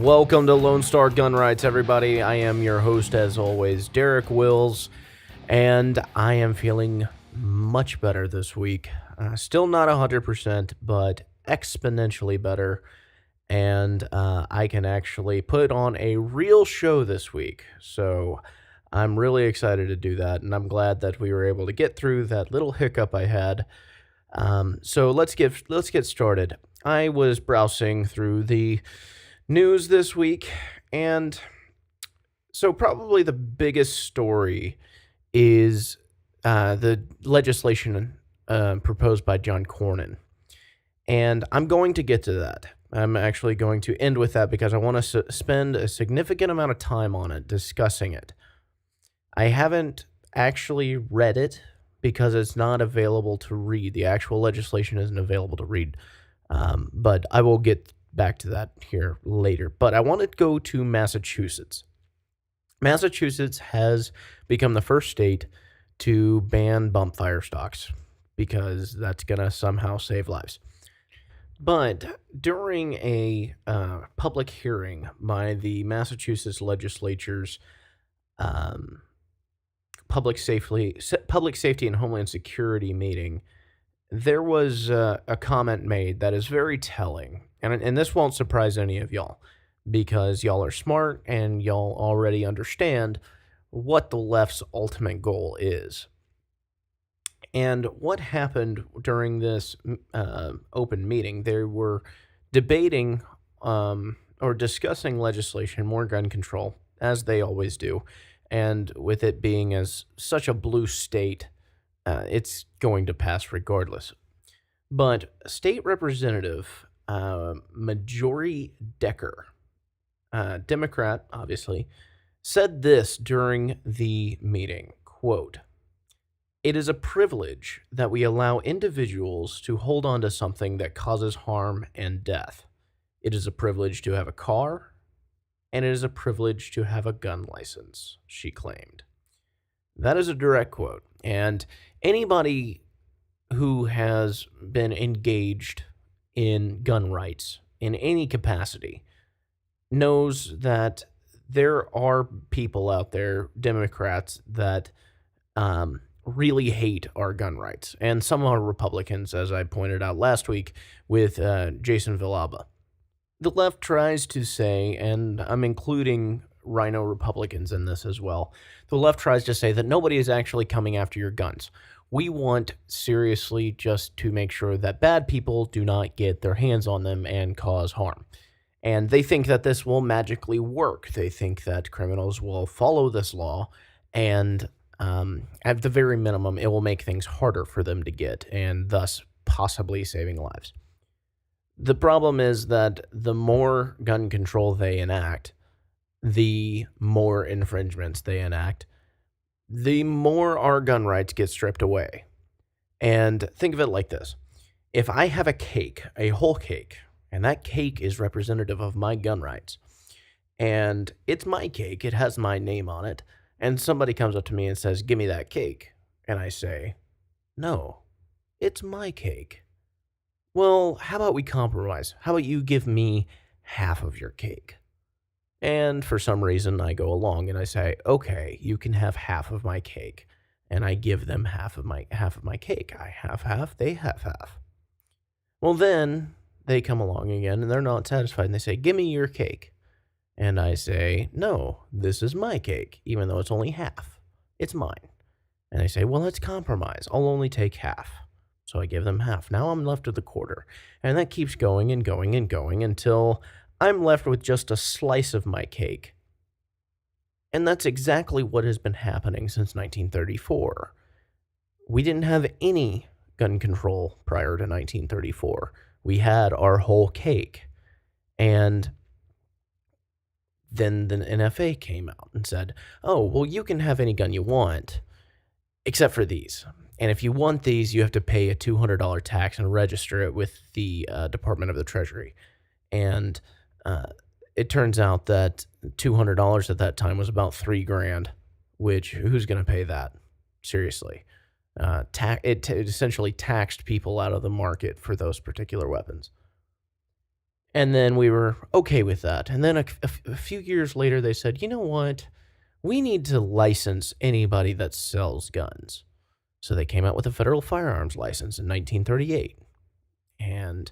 Welcome to Lone Star Gun Rights, everybody. I am your host, as always, Derek Wills, and I am feeling much better this week. Still not 100%, but exponentially better, and I can actually put on a real show this week. So I'm really excited to do that, and I'm glad that we were able to get through that little hiccup I had. So let's get started. I was browsing through the news this week, and so probably the biggest story is the legislation proposed by John Cornyn. And I'm going to get to that. I'm actually going to end with that because I want to spend a significant amount of time on it, discussing it. I haven't actually read it because it's not available to read. The actual legislation isn't available to read. But I will get back to that here later. But I want to go to Massachusetts. Massachusetts has become the first state to ban bump fire stocks because that's going to somehow save lives. But during a public hearing by the Massachusetts legislature's public safety and homeland security meeting, there was a comment made that is very telling. And this won't surprise any of y'all because y'all are smart and y'all already understand what the left's ultimate goal is. And what happened during this open meeting, they were debating or discussing legislation, more gun control, as they always do. And with it being as such a blue state, it's going to pass regardless. But State Representative Majori Decker, Democrat, obviously, said this during the meeting, quote, "It is a privilege that we allow individuals to hold on to something that causes harm and death. It is a privilege to have a car, and it is a privilege to have a gun license," she claimed. That is a direct quote. And anybody who has been engaged in gun rights in any capacity knows that there are people out there, Democrats, that really hate our gun rights. And some are Republicans, as I pointed out last week with Jason Villalba. The left tries to say, and I'm including Rhino Republicans in this as well, the left tries to say that nobody is actually coming after your guns. We want seriously just to make sure that bad people do not get their hands on them and cause harm. And they think that this will magically work. They think that criminals will follow this law, and at the very minimum, it will make things harder for them to get, and thus possibly saving lives. The problem is that the more gun control they enact, the more infringements they enact, the more our gun rights get stripped away. And think of it like this. If I have a cake, a whole cake, and that cake is representative of my gun rights, and it's my cake, it has my name on it, and somebody comes up to me and says, "Give me that cake," and I say, "No, it's my cake." Well, how about we compromise? How about you give me half of your cake? And for some reason, I go along and I say, "Okay, you can have half of my cake," and I give them half of my cake. I have half, they have half. Well, then they come along again and they're not satisfied, and they say, "Give me your cake," and I say, "No, this is my cake, even though it's only half. It's mine." And they say, "Well, let's compromise. I'll only take half." So I give them half. Now I'm left with a quarter, and that keeps going and going and going until I'm left with just a slice of my cake. And that's exactly what has been happening since 1934. We didn't have any gun control prior to 1934. We had our whole cake. And then the NFA came out and said, "Oh, well, you can have any gun you want, except for these. And if you want these, you have to pay a $200 tax and register it with the Department of the Treasury." And it turns out that $200 at that time was about $3,000, which who's going to pay that? Seriously. It essentially taxed people out of the market for those particular weapons. And then we were okay with that. And then a few years later, they said, you know what? We need to license anybody that sells guns. So they came out with a federal firearms license in 1938. And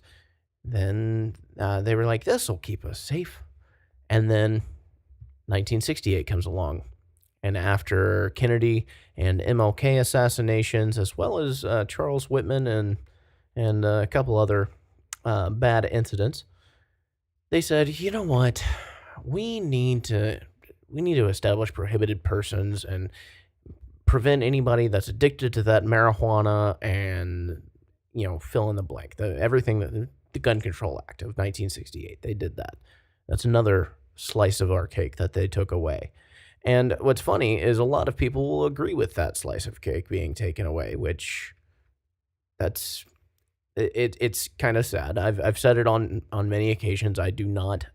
then they were like, this will keep us safe. And then 1968 comes along. And after Kennedy and MLK assassinations, as well as Charles Whitman and a couple other bad incidents, they said, you know what? We need to establish prohibited persons and prevent anybody that's addicted to that marijuana and, fill in the blank. Everything that the Gun Control Act of 1968, they did that. That's another slice of our cake that they took away. And what's funny is a lot of people will agree with that slice of cake being taken away, which it's kind of sad. I've said it on many occasions. I do not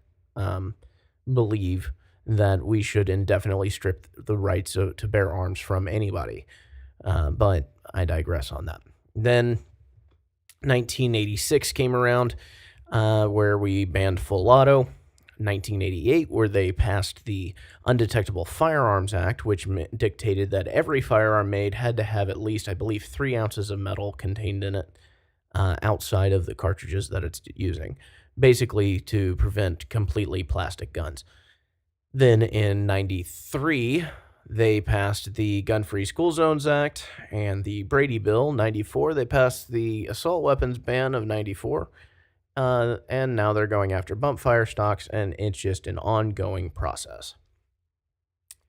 believe that we should indefinitely strip the rights to bear arms from anybody. But I digress on that. Then 1986 came around, where we banned full auto. 1988, where they passed the Undetectable Firearms Act, which dictated that every firearm made had to have at least, I believe, 3 ounces of metal contained in it outside of the cartridges that it's using, basically to prevent completely plastic guns. Then in 93, they passed the Gun-Free School Zones Act and the Brady Bill. 94, they passed the Assault Weapons Ban of 94. And now they're going after bump fire stocks, and it's just an ongoing process.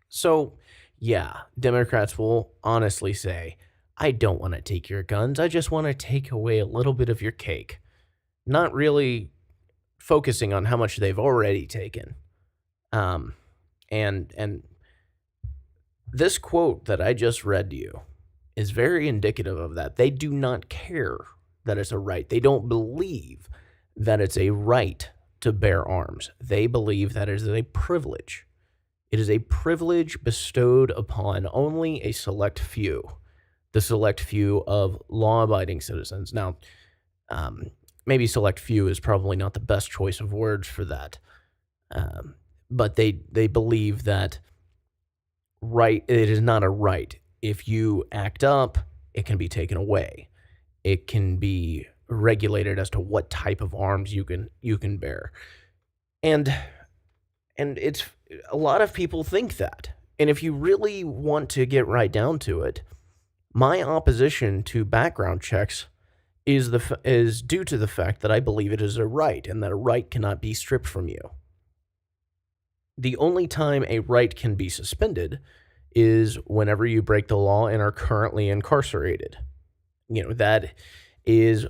So, yeah, Democrats will honestly say, I don't want to take your guns. I just want to take away a little bit of your cake. Not really focusing on how much they've already taken. And this quote that I just read to you is very indicative of that. They do not care that it's a right. They don't believe that it's a right to bear arms. They believe that it is a privilege. It is a privilege bestowed upon only a select few, the select few of law-abiding citizens. Now, maybe select few is probably not the best choice of words for that, but they believe that it is not a right. If you act up, it can be taken away. It can be regulated as to what type of arms you can bear. And it's a lot of people think that. And if you really want to get right down to it, my opposition to background checks is due to the fact that I believe it is a right and that a right cannot be stripped from you. The only time a right can be suspended is whenever you break the law and are currently incarcerated. That is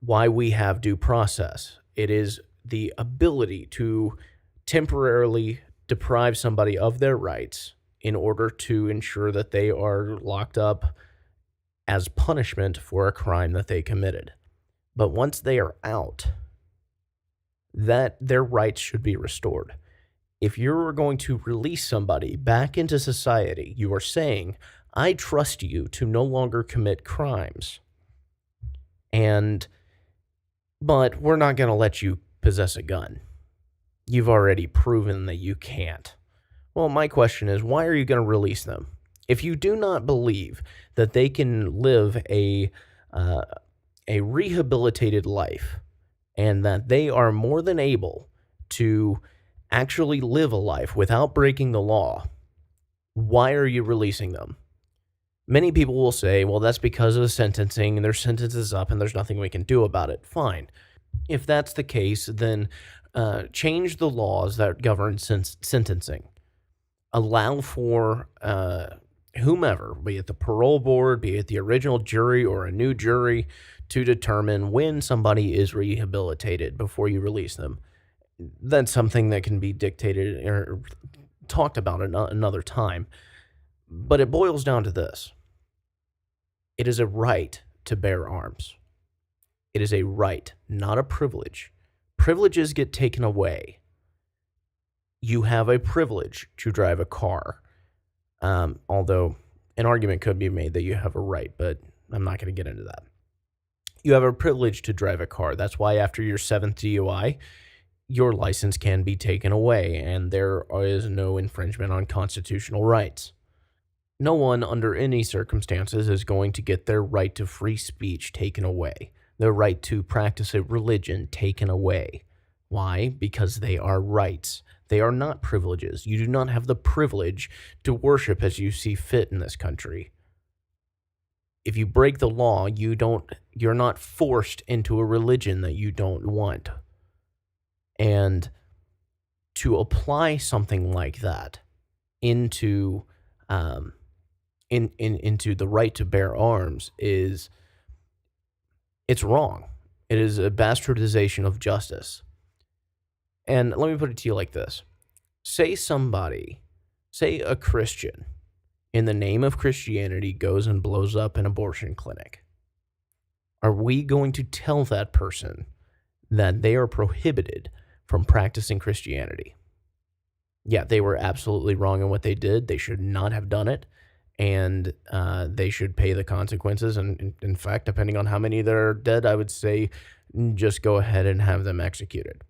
why we have due process. It is the ability to temporarily deprive somebody of their rights in order to ensure that they are locked up as punishment for a crime that they committed. But once they are out, that their rights should be restored. If you're going to release somebody back into society, you are saying, I trust you to no longer commit crimes. But we're not going to let you possess a gun. You've already proven that you can't. Well, my question is, why are you going to release them? If you do not believe that they can live a rehabilitated life and that they are more than able to actually live a life without breaking the law, why are you releasing them? Many people will say, well, that's because of the sentencing and their sentence is up and there's nothing we can do about it. Fine. If that's the case, then change the laws that govern sentencing. Allow for whomever, be it the parole board, be it the original jury or a new jury, to determine when somebody is rehabilitated before you release them. That's something that can be dictated or talked about another time. But it boils down to this. It is a right to bear arms. It is a right, not a privilege. Privileges get taken away. You have a privilege to drive a car. Although an argument could be made that you have a right, but I'm not going to get into that. You have a privilege to drive a car. That's why after your 7th DUI, your license can be taken away, and there is no infringement on constitutional rights. No one, under any circumstances, is going to get their right to free speech taken away, their right to practice a religion taken away. Why? Because they are rights. They are not privileges. You do not have the privilege to worship as you see fit in this country. If you break the law, you're not forced into a religion that you don't want. And to apply something like that into into the right to bear arms it's wrong. It is a bastardization of justice. And let me put it to you like this. Say a Christian, in the name of Christianity, goes and blows up an abortion clinic. Are we going to tell that person that they are prohibited from practicing Christianity? Yeah, they were absolutely wrong in what they did. They should not have done it, and they should pay the consequences. And in fact, depending on how many that are dead, I would say just go ahead and have them executed,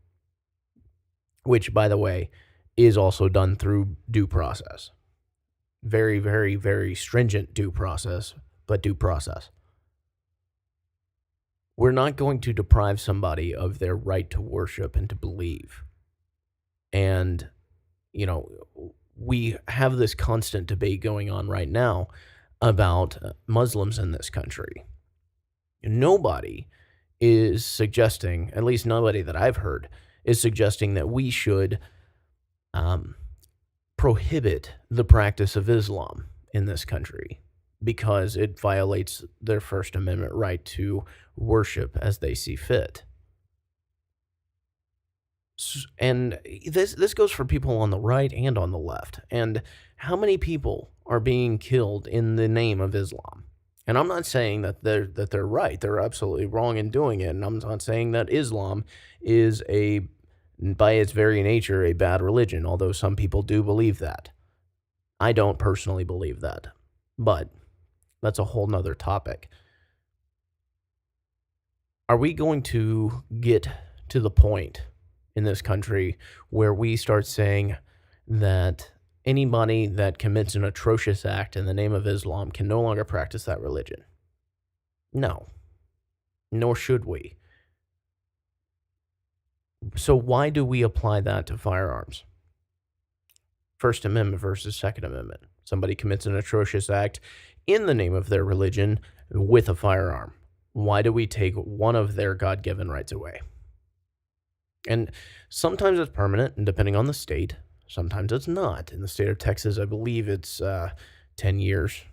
which, by the way, is also done through due process. Very, very, very stringent due process, but due process. We're not going to deprive somebody of their right to worship and to believe. And, we have this constant debate going on right now about Muslims in this country. Nobody is suggesting, at least nobody that I've heard, is suggesting that we should prohibit the practice of Islam in this country because it violates their First Amendment right to worship as they see fit. And this goes for people on the right and on the left. And how many people are being killed in the name of Islam? And I'm not saying that they're right. They're absolutely wrong in doing it. And I'm not saying that Islam is by its very nature, a bad religion, although some people do believe that. I don't personally believe that, but that's a whole nother topic. Are we going to get to the point in this country where we start saying that anybody that commits an atrocious act in the name of Islam can no longer practice that religion? No, nor should we. So why do we apply that to firearms? First Amendment versus Second Amendment. Somebody commits an atrocious act in the name of their religion with a firearm. Why do we take one of their God-given rights away? And sometimes it's permanent, and depending on the state, sometimes it's not. In the state of Texas, I believe it's 10 years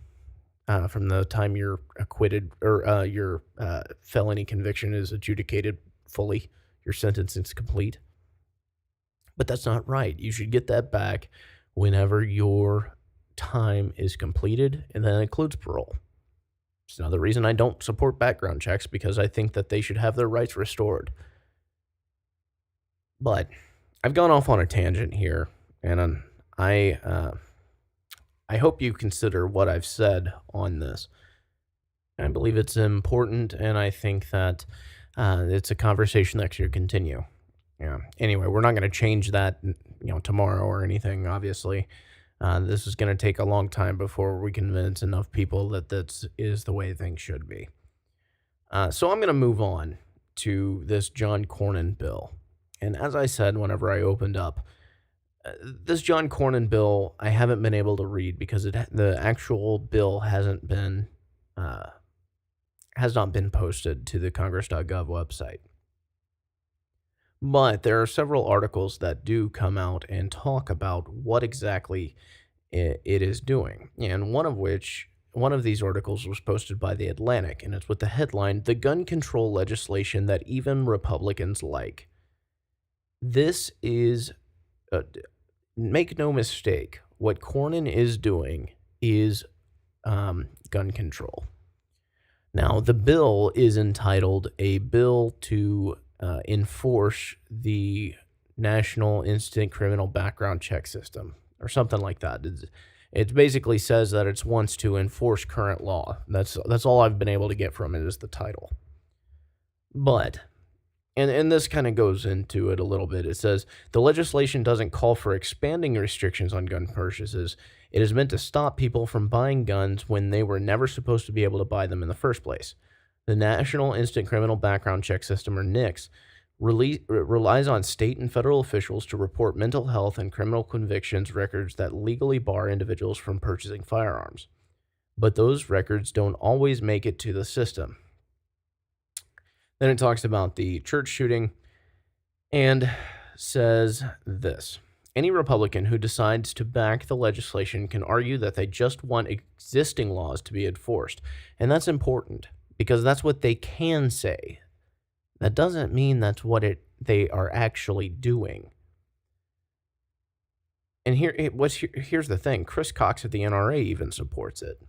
from the time you're acquitted or your felony conviction is adjudicated fully. Your sentence is complete. But that's not right. You should get that back whenever your time is completed, and that includes parole. It's another reason I don't support background checks, because I think that they should have their rights restored. But I've gone off on a tangent here, and I hope you consider what I've said on this. I believe it's important, and I think that it's a conversation that should continue. Yeah. Anyway, we're not going to change that, tomorrow or anything. Obviously, this is going to take a long time before we convince enough people that this is the way things should be. So I'm going to move on to this John Cornyn bill. And as I said, whenever I opened up, this John Cornyn bill, I haven't been able to read because the actual bill has not been posted to the Congress.gov website. But there are several articles that do come out and talk about what exactly it is doing. And one of these articles was posted by The Atlantic, and it's with the headline, "The Gun Control Legislation That Even Republicans Like." This is, make no mistake, what Cornyn is doing is gun control. Now, the bill is entitled "A Bill to Enforce the National Instant Criminal Background Check System," or something like that. It basically says that it wants to enforce current law. That's all I've been able to get from it is the title. But And this kind of goes into it a little bit. It says the legislation doesn't call for expanding restrictions on gun purchases. It is meant to stop people from buying guns when they were never supposed to be able to buy them in the first place. The National Instant Criminal Background Check System, or NICS, relies on state and federal officials to report mental health and criminal convictions records that legally bar individuals from purchasing firearms. But those records don't always make it to the system. Then it talks about the church shooting and says this. Any Republican who decides to back the legislation can argue that they just want existing laws to be enforced. And that's important because that's what they can say. That doesn't mean that's what they are actually doing. And here's the thing. Chris Cox at the NRA even supports it.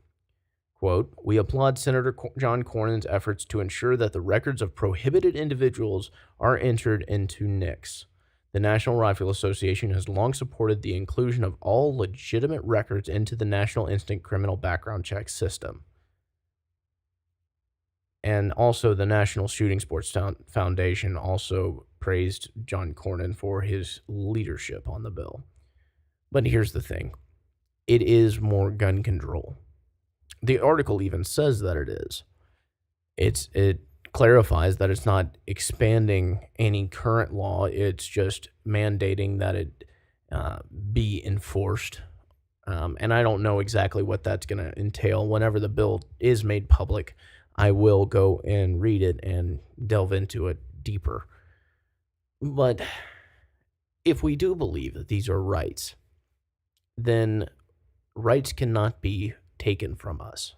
Quote, we applaud Senator John Cornyn's efforts to ensure that the records of prohibited individuals are entered into NICS. The National Rifle Association has long supported the inclusion of all legitimate records into the National Instant Criminal Background Check System. And also the National Shooting Sports Foundation also praised John Cornyn for his leadership on the bill. But here's the thing. It is more gun control. The article even says that it is. It clarifies that it's not expanding any current law. It's just mandating that it be enforced. And I don't know exactly what that's going to entail. Whenever the bill is made public, I will go and read it and delve into it deeper. But if we do believe that these are rights, then rights cannot be taken from us.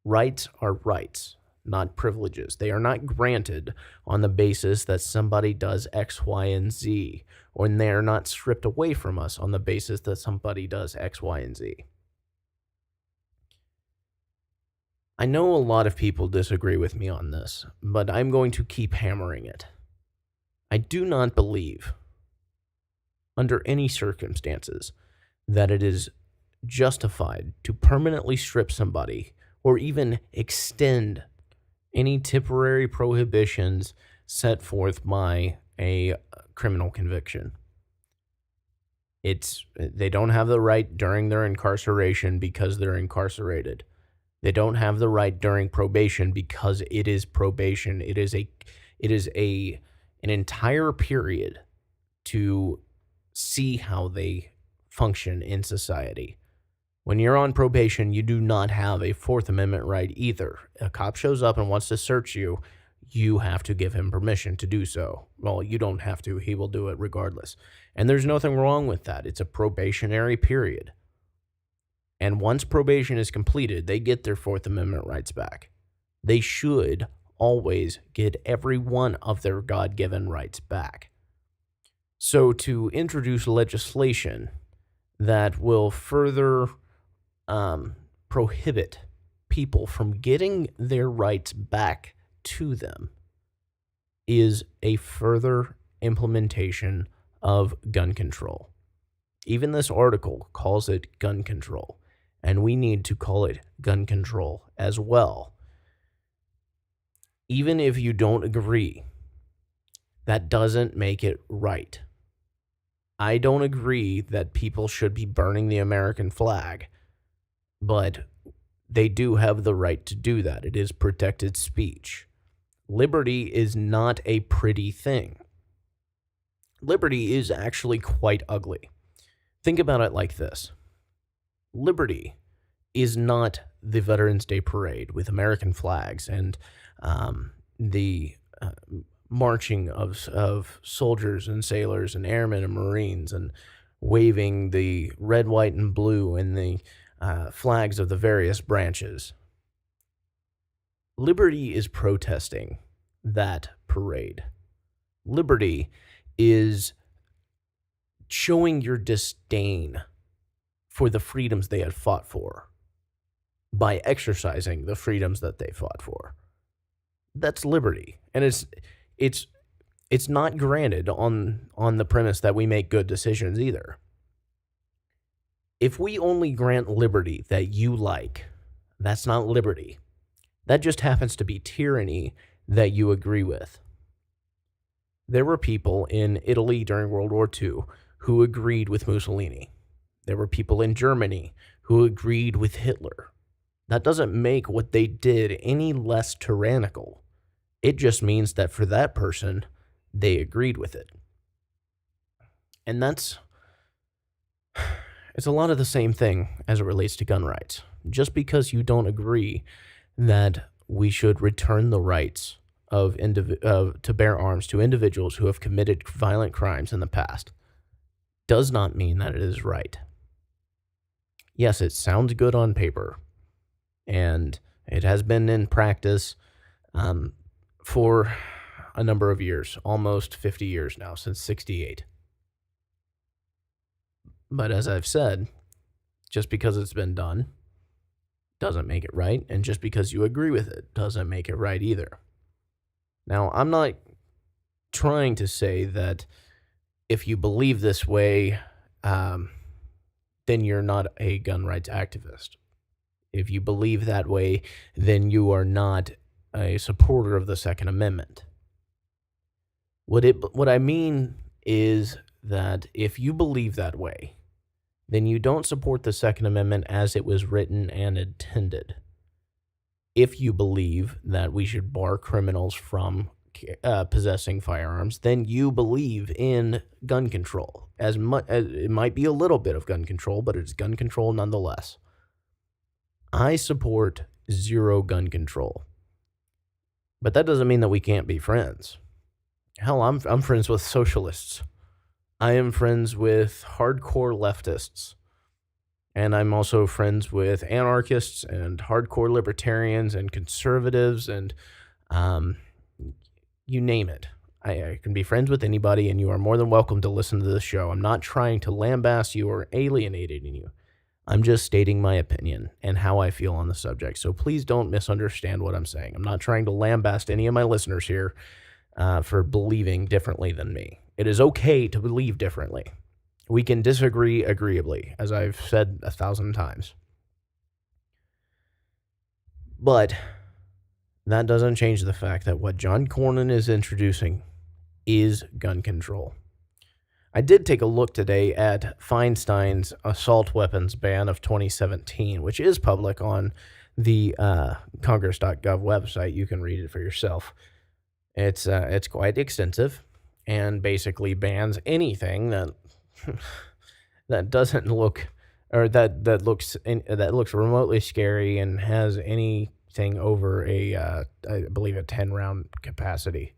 Rights are rights, not privileges. They are not granted on the basis that somebody does X, Y, and Z, or they are not stripped away from us on the basis that somebody does X, Y, and Z. I know a lot of people disagree with me on this, but I'm going to keep hammering it. I do not believe, under any circumstances, that it is justified to permanently strip somebody or even extend any temporary prohibitions set forth by a criminal conviction. They don't have the right during their incarceration because they're incarcerated. They don't have the right during probation because it is probation. It is an entire period to see how they function in society. When you're on probation, you do not have a Fourth Amendment right either. A cop shows up and wants to search you, you have to give him permission to do so. Well, you don't have to. He will do it regardless. And there's nothing wrong with that. It's a probationary period. And once probation is completed, they get their Fourth Amendment rights back. They should always get every one of their God-given rights back. So to introduce legislation that will further prohibit people from getting their rights back to them is a further implementation of gun control. Even this article calls it gun control, and we need to call it gun control as well. Even if you don't agree, that doesn't make it right. I don't agree that people should be burning the American flag, but they do have the right to do that. It is protected speech. Liberty is not a pretty thing. Liberty is actually quite ugly. Think about it like this. Liberty is not the Veterans Day Parade with American flags and the marching of soldiers and sailors and airmen and Marines and waving the red, white, and blue and the flags of the various branches. Liberty is protesting that parade. Liberty is showing your disdain for the freedoms they had fought for by exercising the freedoms that they fought for. That's liberty. And it's not granted on the premise that we make good decisions either. If we only grant liberty that you like, that's not liberty. That just happens to be tyranny that you agree with. There were people in Italy during World War II who agreed with Mussolini. There were people in Germany who agreed with Hitler. That doesn't make what they did any less tyrannical. It just means that for that person, they agreed with it. And it's a lot of the same thing as it relates to gun rights. Just because you don't agree that we should return the rights to bear arms to individuals who have committed violent crimes in the past does not mean that it is right. Yes, it sounds good on paper, and it has been in practice for a number of years, almost 50 years now, since 68. But as I've said, just because it's been done doesn't make it right, and just because you agree with it doesn't make it right either. Now, I'm not trying to say that if you believe this way, then you're not a gun rights activist. If you believe that way, then you are not a supporter of the Second Amendment. What I mean is that if you believe that way, then you don't support the Second Amendment as it was written and intended. If you believe that we should bar criminals from possessing firearms, then you believe in gun control. As it might be a little bit of gun control, but it's gun control nonetheless. I support zero gun control, but that doesn't mean that we can't be friends. Hell, I'm friends with socialists. I am friends with hardcore leftists. And I'm also friends with anarchists and hardcore libertarians and conservatives and you name it. I can be friends with anybody, and you are more than welcome to listen to this show. I'm not trying to lambaste you or alienating you. I'm just stating my opinion and how I feel on the subject. So please don't misunderstand what I'm saying. I'm not trying to lambaste any of my listeners here for believing differently than me. It is okay to believe differently. We can disagree agreeably, as I've said 1,000 times. But that doesn't change the fact that what John Cornyn is introducing is gun control. I did take a look today at Feinstein's assault weapons ban of 2017, which is public on the Congress.gov website. You can read it for yourself. It's quite extensive and basically bans anything that that doesn't look or that looks remotely scary and has anything over I believe a 10-round capacity.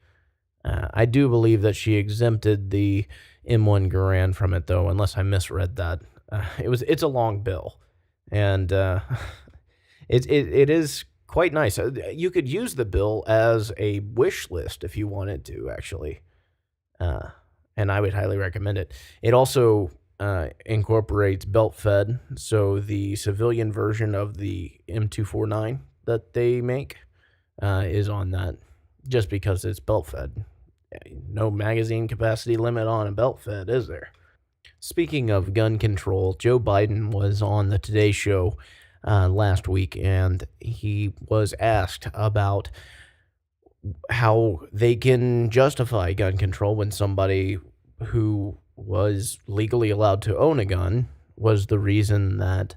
I do believe that she exempted the M1 Garand from it, though, unless I misread that. It's a long bill, and it is quite nice. You could use the bill as a wish list if you wanted to, actually, and I would highly recommend it. It also incorporates belt fed, so the civilian version of the M249 that they make is on that, just because it's belt fed. No magazine capacity limit on a belt fed, is there? Speaking of gun control, Joe Biden was on the Today Show last week, and he was asked about how they can justify gun control when somebody who was legally allowed to own a gun was the reason that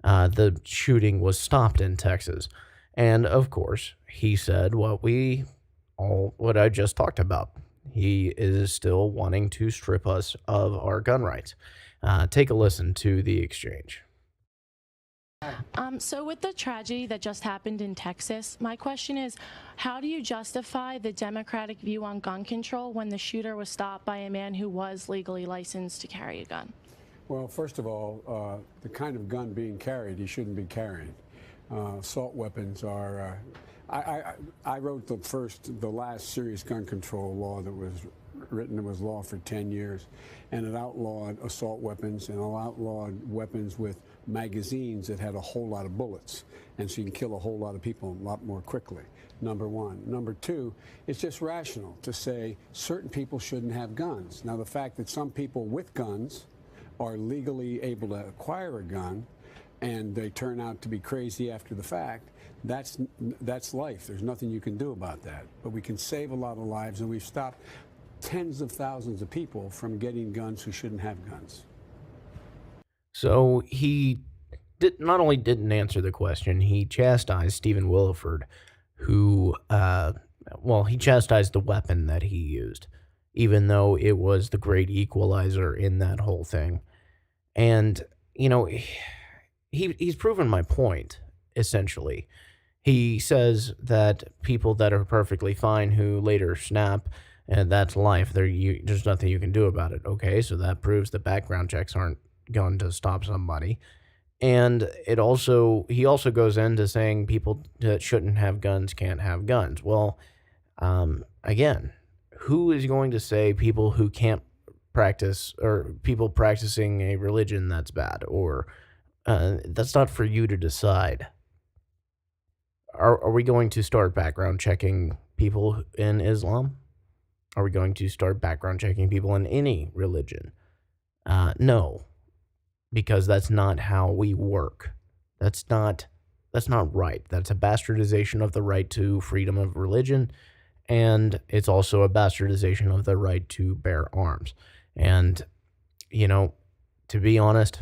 the shooting was stopped in Texas. And of course, he said what I just talked about. He is still wanting to strip us of our gun rights. Take a listen to the exchange. So with the tragedy that just happened in Texas, my question is, how do you justify the Democratic view on gun control when the shooter was stopped by a man who was legally licensed to carry a gun? Well, first of all, the kind of gun being carried, he shouldn't be carrying. Assault weapons are... I wrote the last serious gun control law that was written. It was law for 10 years, and it outlawed assault weapons and it outlawed weapons with magazines that had a whole lot of bullets, and so you can kill a whole lot of people a lot more quickly. Number one. Number two, it's just rational to say certain people shouldn't have guns. Now, the fact that some people with guns are legally able to acquire a gun and they turn out to be crazy after the fact, that's life. There's nothing you can do about that. But we can save a lot of lives, and we've stopped tens of thousands of people from getting guns who shouldn't have guns. So he not only didn't answer the question, he chastised Stephen Williford, who, he chastised the weapon that he used, even though it was the great equalizer in that whole thing. And, he's proven my point, essentially. He says that people that are perfectly fine who later snap, and that's life, there's nothing you can do about it. Okay, so that proves that background checks aren't going to stop somebody. And he also goes into saying people that shouldn't have guns can't have guns. Well, again, who is going to say people who can't practice, or people practicing a religion that's bad, or that's not for you to decide. Are we going to start background checking people in Islam? Are we going to start background checking people in any religion? No. Because that's not how we work. That's not right. That's a bastardization of the right to freedom of religion, and it's also a bastardization of the right to bear arms. And, to be honest,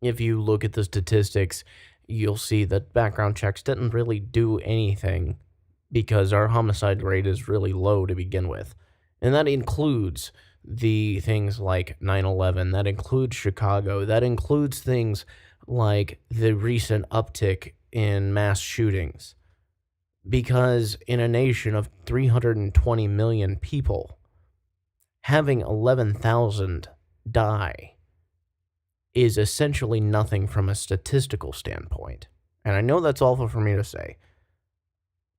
if you look at the statistics, you'll see that background checks didn't really do anything because our homicide rate is really low to begin with. And that includes the things like 9/11, that includes Chicago, that includes things like the recent uptick in mass shootings. Because in a nation of 320 million people, having 11,000 die is essentially nothing from a statistical standpoint. And I know that's awful for me to say,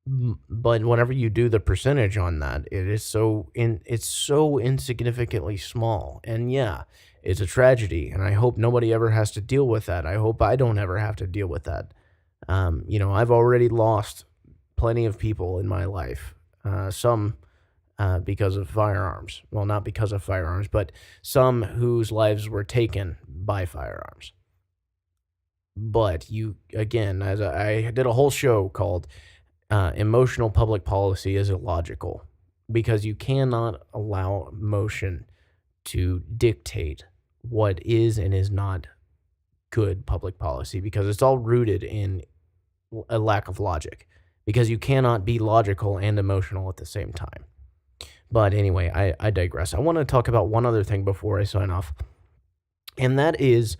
but whenever you do the percentage on that, it's so insignificantly small. And yeah, it's a tragedy, and I hope nobody ever has to deal with that. I hope I don't ever have to deal with that. I've already lost plenty of people in my life, some because of firearms. Well, not because of firearms, but some whose lives were taken by firearms. But as I did a whole show called Emotional Public Policy is Illogical, because you cannot allow emotion to dictate what is and is not good public policy, because it's all rooted in a lack of logic, because you cannot be logical and emotional at the same time. But anyway, I digress. I want to talk about one other thing before I sign off, and that is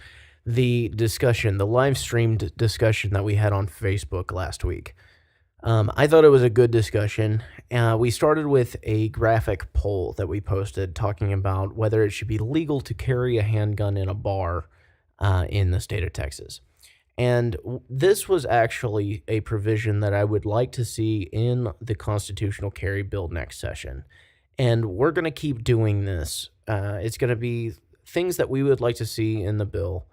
the live streamed discussion that we had on Facebook last week. I thought it was a good discussion. We started with a graphic poll that we posted talking about whether it should be legal to carry a handgun in a bar in the state of Texas. And this was actually a provision that I would like to see in the constitutional carry bill next session. And we're going to keep doing this. It's going to be things that we would like to see in the bill,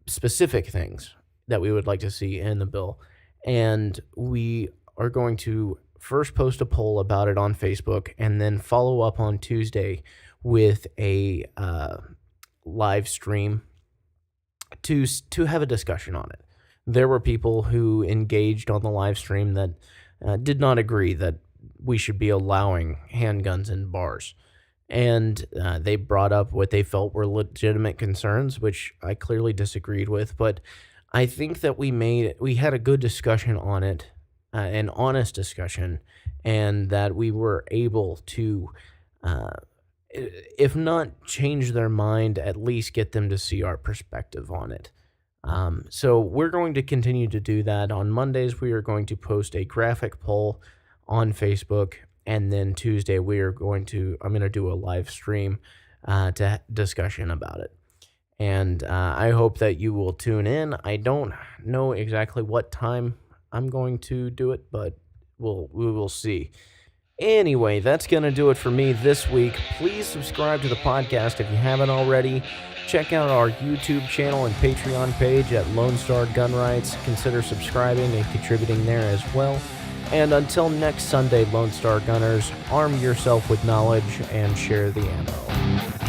specific things that we would like to see in the bill. And we are going to first post a poll about it on Facebook, and then follow up on Tuesday with a live stream to have a discussion on it. There were people who engaged on the live stream that did not agree that we should be allowing handguns in bars. And they brought up what they felt were legitimate concerns, which I clearly disagreed with. But I think that we had a good discussion on it, an honest discussion, and that we were able to, if not change their mind, at least get them to see our perspective on it. So we're going to continue to do that. On Mondays, we are going to post a graphic poll on Facebook, and then Tuesday I'm going to do a live stream to discussion about it. And I hope that you will tune in. I don't know exactly what time I'm going to do it, but we will see. Anyway, that's going to do it for me this week. Please subscribe to the podcast if you haven't already. Check out our YouTube channel and Patreon page at Lone Star Gun Rights. Consider subscribing and contributing there as well. And until next Sunday, Lone Star Gunners, arm yourself with knowledge and share the ammo.